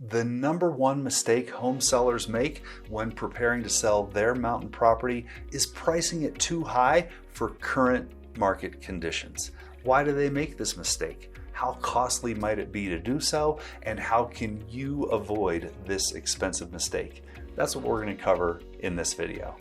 The number one mistake home sellers make when preparing to sell their mountain property is pricing it too high for current market conditions. Why do they make this mistake? How costly might it be to do so? And how can you avoid this expensive mistake? That's what we're going to cover in this video.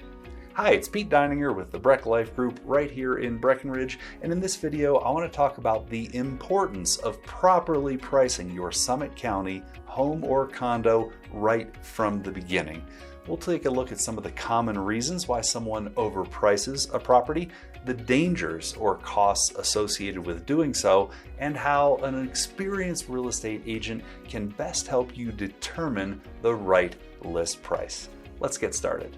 Hi, it's Pete Deininger with the Breck Life Group right here in Breckenridge, and in this video I want to talk about the importance of properly pricing your Summit County home or condo right from the beginning. We'll take a look at some of the common reasons why someone overprices a property, the dangers or costs associated with doing so, and how an experienced real estate agent can best help you determine the right list price. Let's get started.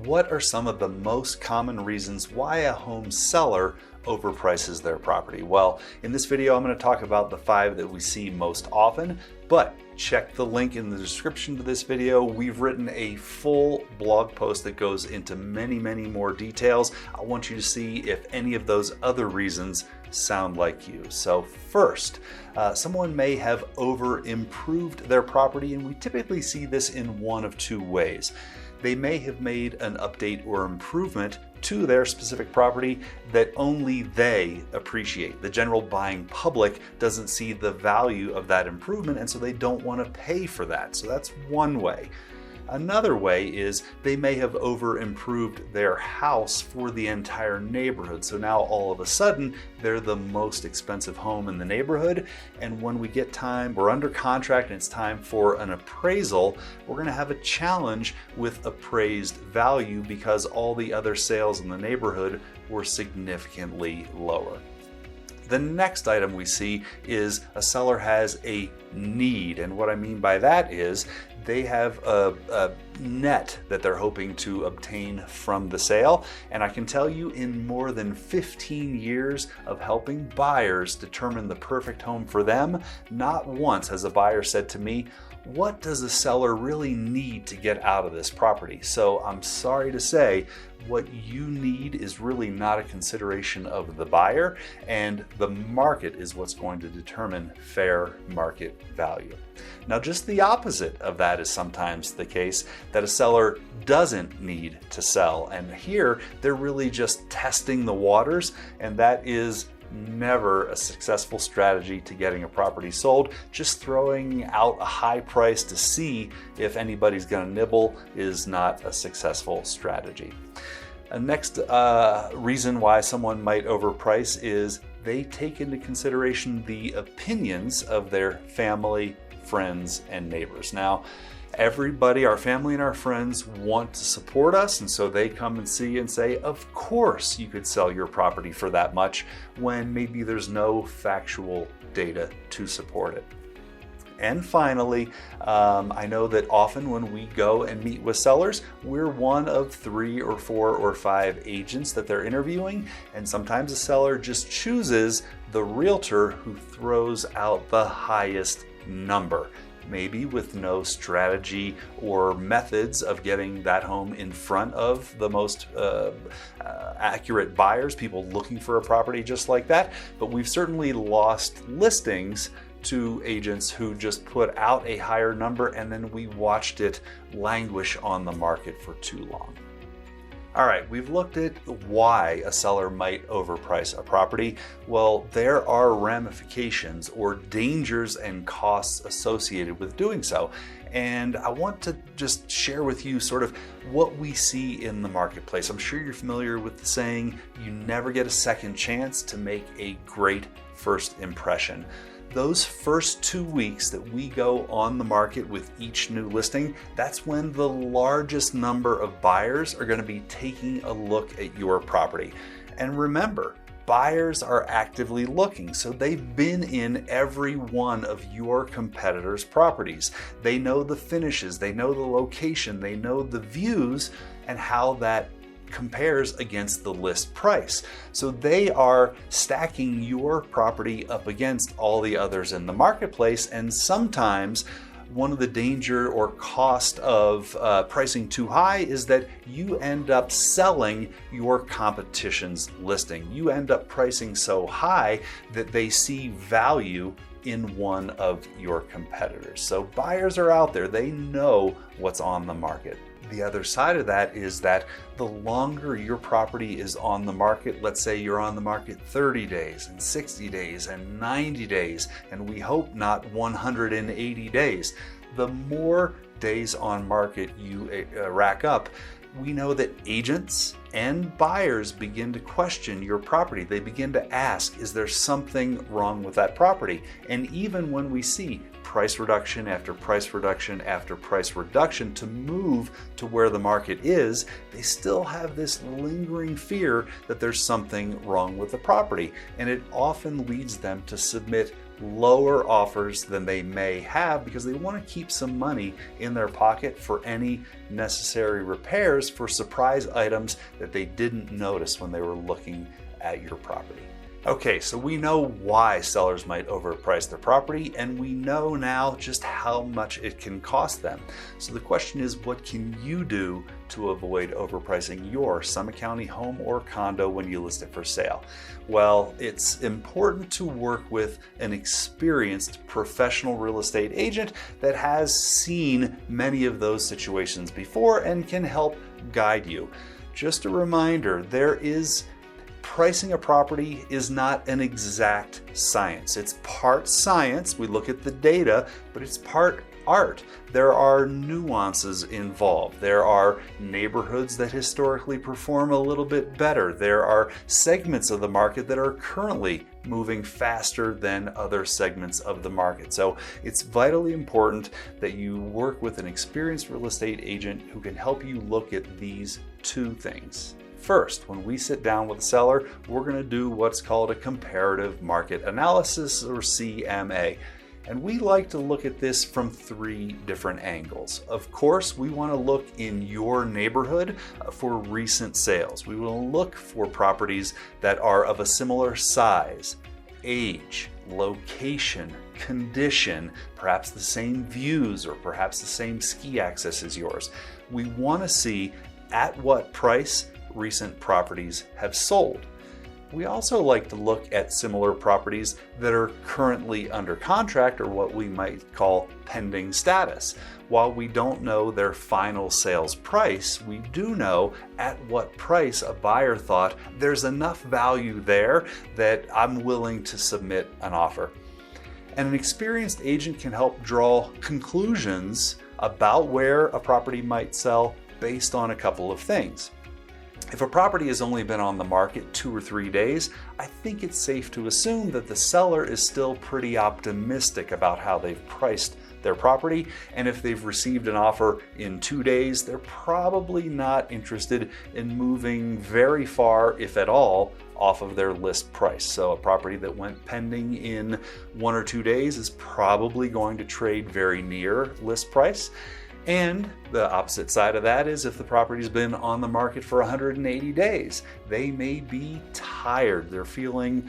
What are some of the most common reasons why a home seller overprices their property? Well, in this video, I'm going to talk about the 5 that we see most often, but check the link in the description to this video. We've written a full blog post that goes into many more details. I want you to see if any of those other reasons sound like you. So first, someone may have over-improved their property, and we typically see this in one of 2 ways. They may have made an update or improvement to their specific property that only they appreciate. The general buying public doesn't see the value of that improvement, and so they don't want to pay for that. So that's one way. Another way is they may have over-improved their house for the entire neighborhood. So now all of a sudden, they're the most expensive home in the neighborhood. And when we get time, we're under contract and it's time for an appraisal, we're gonna have a challenge with appraised value because all the other sales in the neighborhood were significantly lower. The next item we see is a seller has a need. And what I mean by that is they have a net that they're hoping to obtain from the sale. And I can tell you, in more than 15 years of helping buyers determine the perfect home for them, not once has a buyer said to me, "What does a seller really need to get out of this property?" So I'm sorry to say, what you need is really not a consideration of the buyer, and the market is what's going to determine fair market value. Now, just the opposite of that is sometimes the case, that a seller doesn't need to sell. And here, they're really just testing the waters, and that is never a successful strategy to getting a property sold. Just throwing out a high price to see if anybody's going to nibble is not a successful strategy. A next reason why someone might overprice is they take into consideration the opinions of their family, friends, and neighbors. Now, everybody, our family and our friends, want to support us, and so they come and see and say, of course you could sell your property for that much, when maybe there's no factual data to support it. And finally, I know that often when we go and meet with sellers, we're one of 3 or 4 or 5 agents that they're interviewing, and sometimes a seller just chooses the realtor who throws out the highest number, maybe with no strategy or methods of getting that home in front of the most accurate buyers, people looking for a property just like that. But we've certainly lost listings to agents who just put out a higher number and then we watched it languish on the market for too long. All right, we've looked at why a seller might overprice a property. Well, there are ramifications or dangers and costs associated with doing so. And I want to just share with you sort of what we see in the marketplace. I'm sure you're familiar with the saying, you never get a second chance to make a great first impression. Those first 2 weeks that we go on the market with each new listing, that's when the largest number of buyers are going to be taking a look at your property. And remember, buyers are actively looking, so they've been in every one of your competitors' properties. They know the finishes, they know the location, they know the views, and how that compares against the list price. So they are stacking your property up against all the others in the marketplace, and sometimes one of the danger or cost of pricing too high is that you end up selling your competition's listing. You end up pricing so high that they see value in one of your competitors. So buyers are out there, they know what's on the market. The other side of that is that the longer your property is on the market, let's say you're on the market 30 days and 60 days and 90 days, and we hope not 180 days, the more days on market you rack up, we know that agents and buyers begin to question your property. They begin to ask, is there something wrong with that property? And even when we see price reduction after price reduction after price reduction to move to where the market is, they still have this lingering fear that there's something wrong with the property. And it often leads them to submit lower offers than they may have because they want to keep some money in their pocket for any necessary repairs for surprise items that they didn't notice when they were looking at your property. Okay, so we know why sellers might overprice their property, and we know now just how much it can cost them. So the question is, what can you do to avoid overpricing your Summit County home or condo when you list it for sale? Well, it's important to work with an experienced professional real estate agent that has seen many of those situations before and can help guide you. Just a reminder, pricing a property is not an exact science. It's part science, we look at the data, but it's part art. There are nuances involved. There are neighborhoods that historically perform a little bit better. There are segments of the market that are currently moving faster than other segments of the market. So it's vitally important that you work with an experienced real estate agent who can help you look at these two things. First, when we sit down with a seller, we're going to do what's called a comparative market analysis, or CMA. And we like to look at this from 3 different angles. Of course, we want to look in your neighborhood for recent sales. We will look for properties that are of a similar size, age, location, condition, perhaps the same views or perhaps the same ski access as yours. We want to see at what price recent properties have sold. We also like to look at similar properties that are currently under contract, or what we might call pending status. While we don't know their final sales price, we do know at what price a buyer thought there's enough value there that I'm willing to submit an offer. And an experienced agent can help draw conclusions about where a property might sell based on a couple of things. If a property has only been on the market 2 or 3 days, I think it's safe to assume that the seller is still pretty optimistic about how they've priced their property, and if they've received an offer in 2 days, they're probably not interested in moving very far, if at all, off of their list price. So a property that went pending in 1 or 2 days is probably going to trade very near list price. And the opposite side of that is if the property's been on the market for 180 days, they may be tired. They're feeling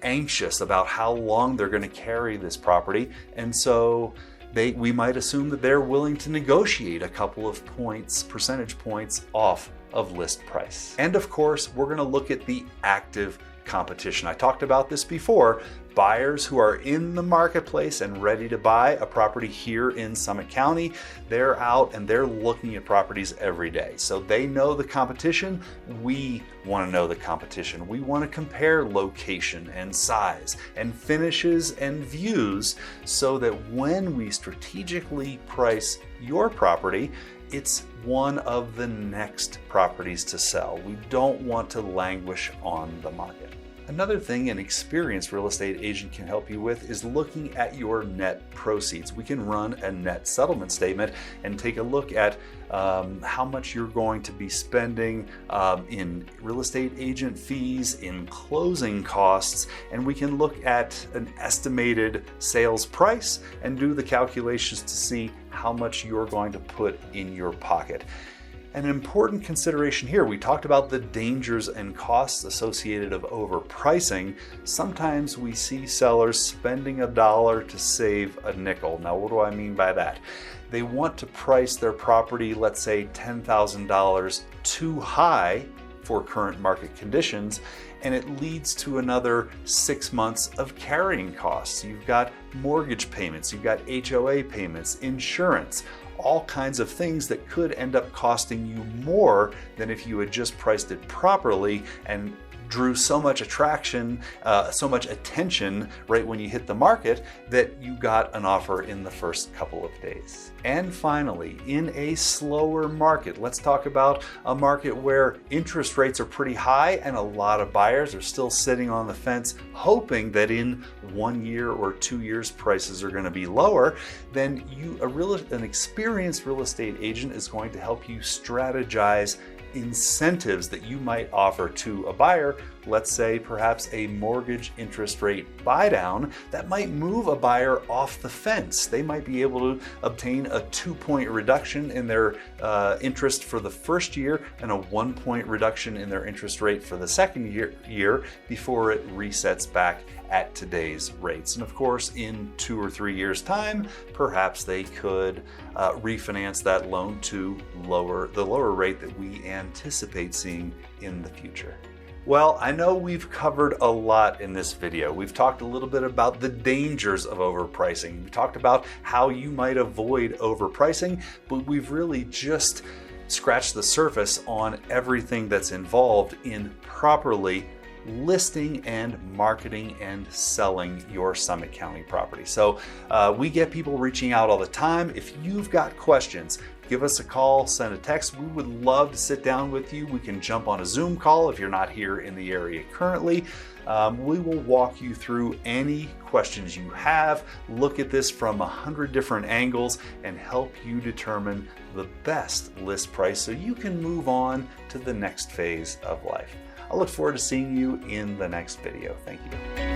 anxious about how long they're going to carry this property. And so we might assume that they're willing to negotiate a couple of percentage points off of list price. And of course, we're going to look at the active competition. I talked about this before. Buyers who are in the marketplace and ready to buy a property here in Summit County, they're out and they're looking at properties every day. So they know the competition. We want to know the competition. We want to compare location and size and finishes and views so that when we strategically price your property, it's one of the next properties to sell. We don't want to languish on the market. Another thing an experienced real estate agent can help you with is looking at your net proceeds. We can run a net settlement statement and take a look at how much you're going to be spending in real estate agent fees, in closing costs, and we can look at an estimated sales price and do the calculations to see how much you're going to put in your pocket. An important consideration here, we talked about the dangers and costs associated of overpricing. Sometimes we see sellers spending $1 to save a nickel. Now, what do I mean by that? They want to price their property, let's say $10,000 too high for current market conditions, and it leads to another 6 months of carrying costs. You've got mortgage payments, you've got HOA payments, insurance, all kinds of things that could end up costing you more than if you had just priced it properly and drew so much attraction, so much attention right when you hit the market that you got an offer in the first couple of days. And finally, in a slower market, let's talk about a market where interest rates are pretty high and a lot of buyers are still sitting on the fence hoping that in 1 year or 2 years prices are going to be lower. Then an experienced real estate agent is going to help you strategize incentives that you might offer to a buyer. Let's say perhaps a mortgage interest rate buy down that might move a buyer off the fence. They might be able to obtain a 2-point reduction in their interest for the first year and a 1-point reduction in their interest rate for the second year before it resets back at today's rates. And of course, in 2 or 3 years' time, perhaps they could refinance that loan to the lower rate that we anticipate seeing in the future. Well, I know we've covered a lot in this video. We've talked a little bit about the dangers of overpricing. We talked about how you might avoid overpricing, but we've really just scratched the surface on everything that's involved in properly listing and marketing and selling your Summit County property. So we get people reaching out all the time. If you've got questions, give us a call, send a text. We would love to sit down with you. We can jump on a Zoom call if you're not here in the area currently. We will walk you through any questions you have, look at this from 100 different angles, and help you determine the best list price so you can move on to the next phase of life. I look forward to seeing you in the next video. Thank you.